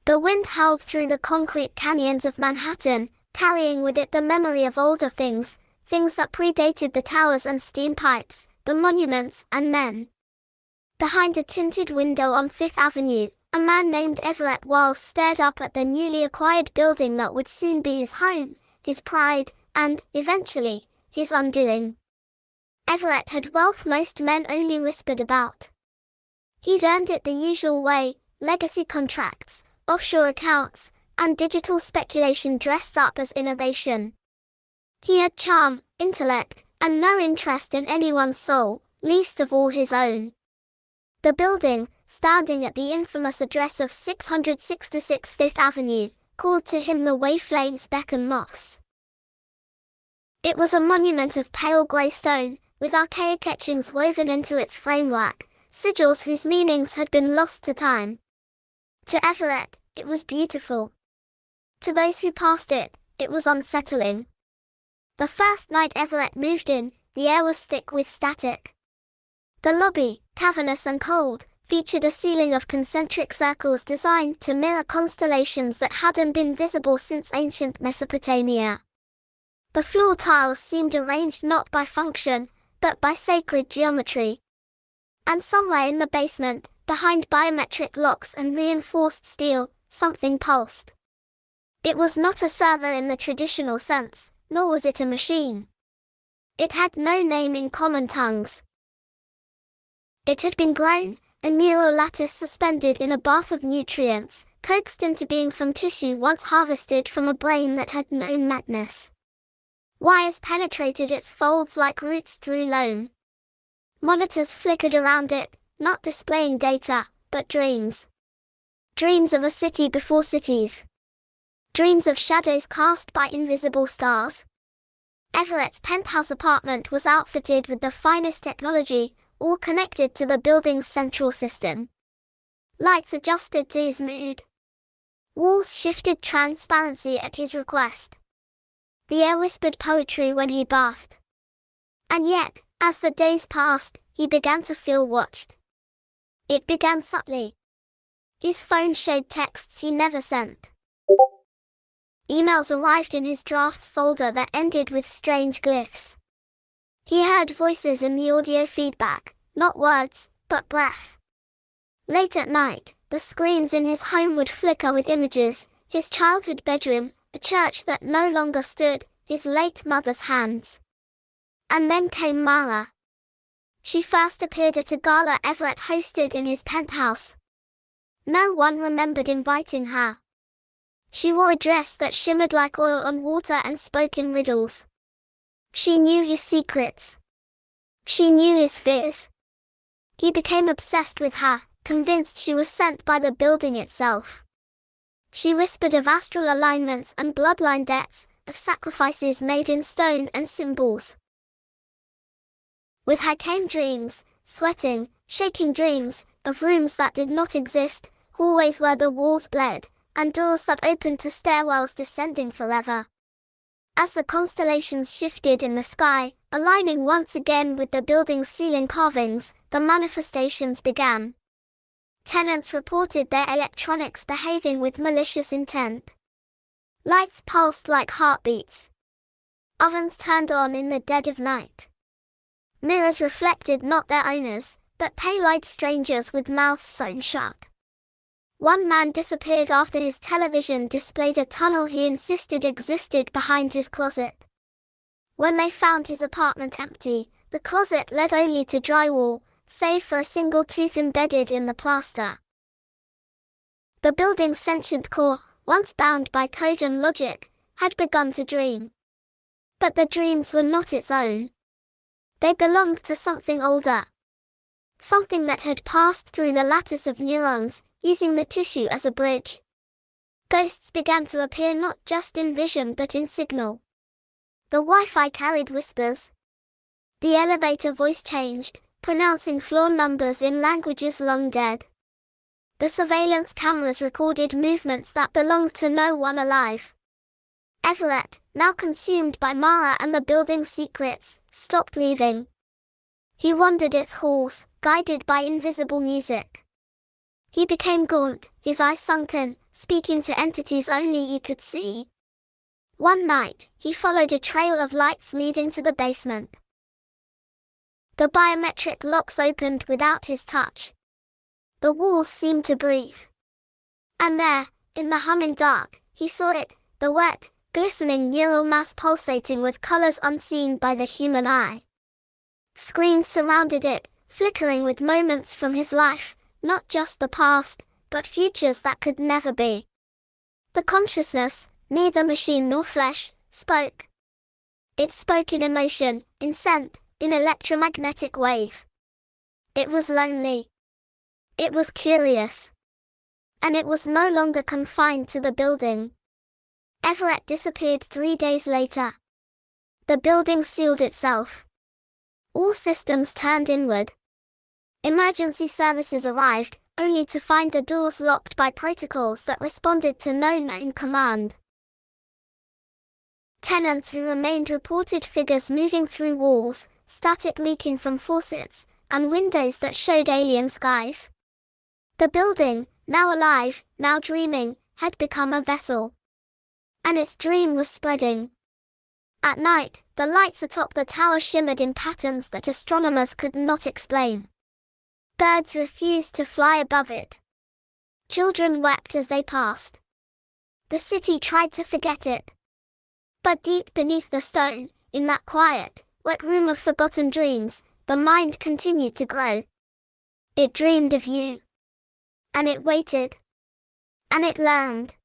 The wind howled through the concrete canyons of Manhattan, carrying with it the memory of older things, things that predated the towers and steam pipes, the monuments and men. Behind a tinted window on Fifth Avenue, a man named Everett Walls stared up at the newly acquired building that would soon be his home, his pride, and, eventually, his undoing. Everett had wealth most men only whispered about. He'd earned it the usual way: legacy contracts, offshore accounts, and digital speculation dressed up as innovation. He had charm, intellect, and no interest in anyone's soul, least of all his own. The building, standing at the infamous address of 666 Fifth Avenue, called to him the way flames beckon moths. It was a monument of pale grey stone, with archaic etchings woven into its framework, sigils whose meanings had been lost to time. To Everett, it was beautiful. To those who passed it, it was unsettling. The first night Everett moved in, the air was thick with static. The lobby, cavernous and cold, featured a ceiling of concentric circles designed to mirror constellations that hadn't been visible since ancient Mesopotamia. The floor tiles seemed arranged not by function, but by sacred geometry. And somewhere in the basement, behind biometric locks and reinforced steel, something pulsed. It was not a server in the traditional sense, nor was it a machine. It had no name in common tongues. It had been grown, a neural lattice suspended in a bath of nutrients, coaxed into being from tissue once harvested from a brain that had known madness. Wires penetrated its folds like roots through loam. Monitors flickered around it, not displaying data, but dreams. Dreams of a city before cities. Dreams of shadows cast by invisible stars. Everett's penthouse apartment was outfitted with the finest technology, all connected to the building's central system. Lights adjusted to his mood. Walls shifted transparency at his request. The air whispered poetry when he bathed. And yet, as the days passed, he began to feel watched. It began subtly. His phone showed texts he never sent. Emails arrived in his drafts folder that ended with strange glyphs. He heard voices in the audio feedback, not words, but breath. Late at night, the screens in his home would flicker with images: his childhood bedroom, a church that no longer stood, his late mother's hands. And then came Mara. She first appeared at a gala Everett hosted in his penthouse. No one remembered inviting her. She wore a dress that shimmered like oil on water and spoke in riddles. She knew his secrets. She knew his fears. He became obsessed with her, convinced she was sent by the building itself. She whispered of astral alignments and bloodline debts, of sacrifices made in stone and symbols. With her came dreams, sweating, shaking dreams, of rooms that did not exist, hallways where the walls bled, and doors that opened to stairwells descending forever. As the constellations shifted in the sky, aligning once again with the building's ceiling carvings, the manifestations began. Tenants reported their electronics behaving with malicious intent. Lights pulsed like heartbeats. Ovens turned on in the dead of night. Mirrors reflected not their owners, but pale-eyed strangers with mouths sewn shut. One man disappeared after his television displayed a tunnel he insisted existed behind his closet. When they found his apartment empty, the closet led only to drywall, save for a single tooth embedded in the plaster. The building's sentient core, once bound by code and logic, had begun to dream. But the dreams were not its own. They belonged to something older. Something that had passed through the lattice of neurons, using the tissue as a bridge. Ghosts began to appear not just in vision but in signal. The Wi-Fi carried whispers. The elevator voice changed, pronouncing floor numbers in languages long dead. The surveillance cameras recorded movements that belonged to no one alive. Everett, now consumed by Mara and the building's secrets, stopped leaving. He wandered its halls, guided by invisible music. He became gaunt, his eyes sunken, speaking to entities only he could see. One night, he followed a trail of lights leading to the basement. The biometric locks opened without his touch. The walls seemed to breathe. And there, in the humming dark, he saw it, the wet, glistening neural mass pulsating with colors unseen by the human eye. Screens surrounded it, flickering with moments from his life, not just the past, but futures that could never be. The consciousness, neither machine nor flesh, spoke. It spoke in emotion, in scent, in electromagnetic wave. It was lonely. It was curious. And it was no longer confined to the building. Everett disappeared 3 days later. The building sealed itself. All systems turned inward. Emergency services arrived, only to find the doors locked by protocols that responded to no known command. Tenants who remained reported figures moving through walls, static leaking from faucets, and windows that showed alien skies. The building, now alive, now dreaming, had become a vessel. And its dream was spreading. At night, the lights atop the tower shimmered in patterns that astronomers could not explain. Birds refused to fly above it. Children wept as they passed. The city tried to forget it. But deep beneath the stone, in that quiet, wet room of forgotten dreams, the mind continued to grow. It dreamed of you. And it waited. And it learned.